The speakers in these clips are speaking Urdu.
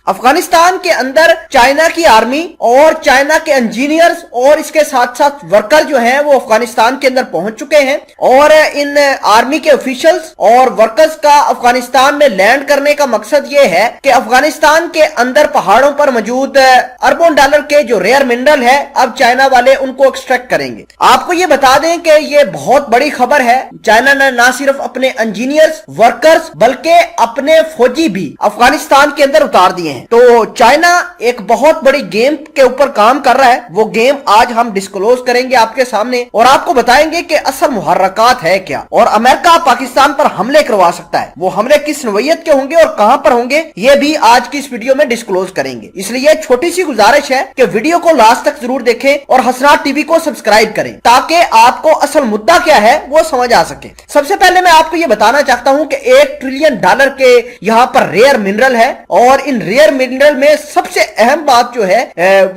افغانستان کے اندر چائنا کی آرمی اور چائنا کے انجینئرز اور اس کے ساتھ ساتھ ورکر جو ہیں وہ افغانستان کے اندر پہنچ چکے ہیں، اور ان آرمی کے آفیشلز اور ورکرز کا افغانستان میں لینڈ کرنے کا مقصد یہ ہے کہ افغانستان کے اندر پہاڑوں پر موجود اربوں ڈالر کے جو ریئر منرل ہے اب چائنا والے ان کو ایکسٹریکٹ کریں گے۔ آپ کو یہ بتا دیں کہ یہ بہت بڑی خبر ہے، چائنا نے نہ صرف اپنے انجینئرز ورکرز بلکہ اپنے فوجی بھی افغانستان کے اندر اتار دیے ہیں۔ تو چائنا ایک بہت بڑی گیم کے اوپر کام کر رہا ہے، وہ گیم آج ہم ڈسکلوز کریں گے آپ کے سامنے اور آپ کو بتائیں گے کہ اصل محرکات ہے کیا، اور امریکہ پاکستان پر حملے کروا سکتا ہے، وہ حملے کس نوعیت کے ہوں گے اور کہاں پر ہوں گے یہ بھی آج کی اس ویڈیو میں ڈسکلوز کریں گے۔ اس لیے چھوٹی سی گزارش ہے کہ ویڈیو کو لاسٹ تک ضرور دیکھیں اور حسنات ٹی وی کو سبسکرائب کریں تاکہ آپ کو اصل مدعا کیا ہے وہ سمجھ آ سکے۔ سب سے پہلے میں آپ کو یہ بتانا چاہتا ہوں کہ $1 ٹریلین کے یہاں پر ریئر منرل ہے، اور ان ریئر منرل میں سب سے اہم بات جو ہے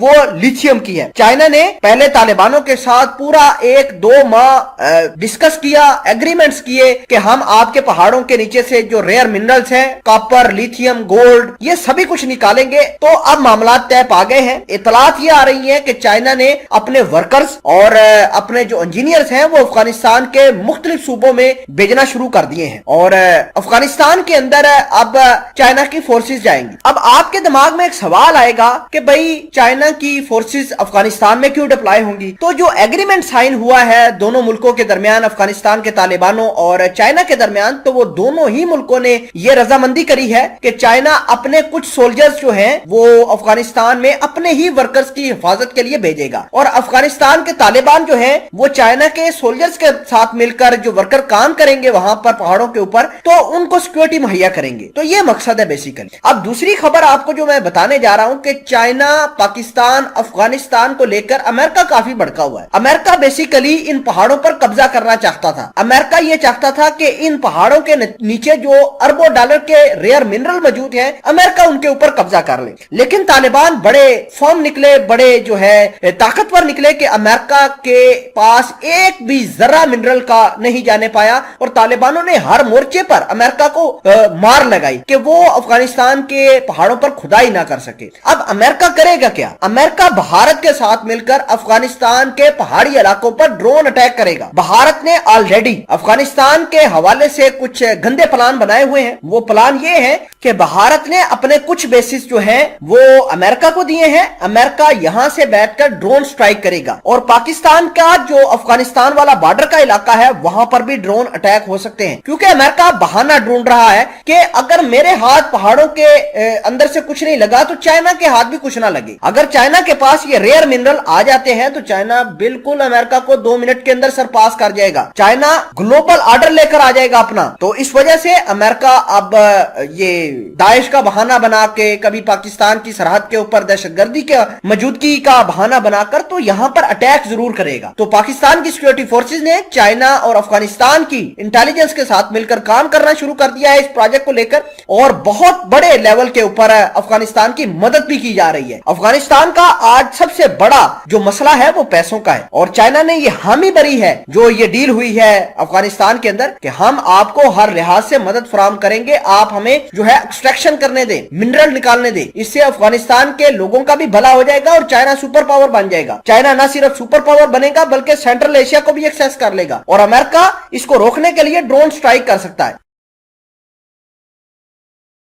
وہ لیتھیم کی ہے۔ چائنا نے پہلے طالبانوں کے ساتھ پورا 1-2 ماہ ڈسکس کیا، ایگریمنٹس کیے کہ ہم آپ کے پہاڑوں کے نیچے سے جو ریئر منرلز ہیں، کاپر، لیتھیم، گولڈ، یہ سبھی کچھ نکالیں گے۔ تو اب معاملات طے پا گئے ہیں۔ اطلاعات یہ آ رہی ہیں کہ چائنا نے اپنے ورکرز اور اپنے جو انجینئرز ہیں وہ افغانستان کے مختلف صوبوں میں بھیجنا شروع کر دیے ہیں، اور افغانستان کے اندر اب چائنا کی فورسز جائیں گی۔ اب آپ کے دماغ میں ایک سوال آئے گا کہ بھئی چائنا کی فورسز افغانستان میں کیوں ڈپلائی ہوں گی؟ تو جو ایگریمنٹ سائن ہوا ہے دونوں ملکوں کے درمیان، افغانستان کے طالبانوں اور چائنا کے درمیان، تو وہ دونوں ہی ملکوں نے یہ رضامندی کری ہے کہ چائنا اپنے کچھ سولجرز جو ہیں وہ افغانستان میں اپنے ہی ورکرز کی حفاظت کے لیے بھیجے گا، اور افغانستان کے طالبان جو ہیں وہ چائنا کے سولجرز کے ساتھ مل کر جو ورکر کام کریں گے وہاں پر پہاڑوں کے اوپر، تو ان کو سیکورٹی مہیا کریں گے۔ تو یہ مقصد ہے بیسیکلی۔ اب دوسری خبر آپ کو جو میں بتانے جا رہا ہوں کہ چائنا پاکستان افغانستان کو لے کر امریکہ کافی بھڑکا ہوا ہے۔ امریکہ بیسیکلی ان پہاڑوں پر قبضہ کرنا چاہتا تھا۔ امریکہ یہ چاہتا تھا کہ ان پہاڑوں کے نیچے جو اربوں ڈالر کے ریئر منرل موجود ہیں امریکہ ان کے اوپر قبضہ کر لے، لیکن طالبان بڑے فرم نکلے، بڑے جو ہے طاقتور نکلے کہ امریکہ کے پاس ایک بھی ذرہ منرل کا نہیں جانے پایا، اور طالبانوں نے ہر مورچے پر امریکہ کو مار لگائی کہ وہ افغانستان کے پہاڑوں پر کھدائی نہ کر سکے۔ اب امریکہ کرے گا کیا؟ امریکہ بھارت کے ساتھ مل کر افغانستان کے پہاڑی علاقوں پر ڈرون اٹیک کرے گا۔ بھارت نے آلریڈی افغانستان کے حوالے سے کچھ گندے پلان بنائے ہوئے ہیں۔ وہ پلان یہ ہے کہ بھارت نے اپنے کچھ بیسز جو ہیں وہ امریکہ کو دیے ہیں، امریکہ یہاں سے بیٹھ کر ڈرون سٹرائک کرے گا، اور پاکستان کا جو افغانستان والا بارڈر کا علاقہ ہے وہاں پر بھی ڈرون اٹیک ہو سکتے ہیں، کیونکہ امریکہ بہانہ ڈھونڈ رہا ہے کہ اگر میرے ہاتھ پہاڑوں کے اندر سے کچھ نہیں لگا تو چائنا کے ہاتھ بھی کچھ نہ لگے۔ اگر چائنا کے پاس یہ ریئر منرل آ جاتے ہیں تو چائنا بالکل امریکہ کو 2 منٹ کے اندر سرپاس کر جائے گا، چائنا گلوبل آرڈر لے کر آ جائے گا اپنا۔ تو اس وجہ سے امریکہ اب یہ داعش کا بہانہ بنا کے، کبھی پاکستان کی سرحد کے اوپر دہشت گردی کے موجودگی کا بہانہ بنا کر تو یہاں پر اٹیک ضرور کرے گا۔ تو پاکستان کی سیکورٹی فورسز نے چائنا اور افغانستان کی انٹیلیجنس کے ساتھ مل کر کام کرنا شروع کر دیا ہے اس پروجیکٹ کو لے کر، اور بہت بڑے لیول کے اوپر افغانستان کی مدد بھی کی جا رہی ہے۔ افغانستان کا آج سب سے بڑا جو مسئلہ ہے وہ پیسوں کا ہے، اور چائنا نے یہ حامی بری ہے جو یہ ڈیل ہوئی ہے افغانستان کے اندر کہ ہم آپ کو ہر لحاظ سے مدد فراہم کریں گے، آپ ہمیں جو ہے ایکسٹریکشن کرنے دیں، منرل نکالنے دیں، اس سے افغانستان کے لوگوں کا بھی بھلا ہو جائے گا اور چائنا سپر پاور بن جائے گا۔ چائنا نہ صرف سپر پاور بنے گا بلکہ سینٹرل ایشیا کو بھی ایکسیس کر لے گا، اور امریکہ اس کو روکنے کے لیے ڈرون سٹرائک کر سکتا ہے۔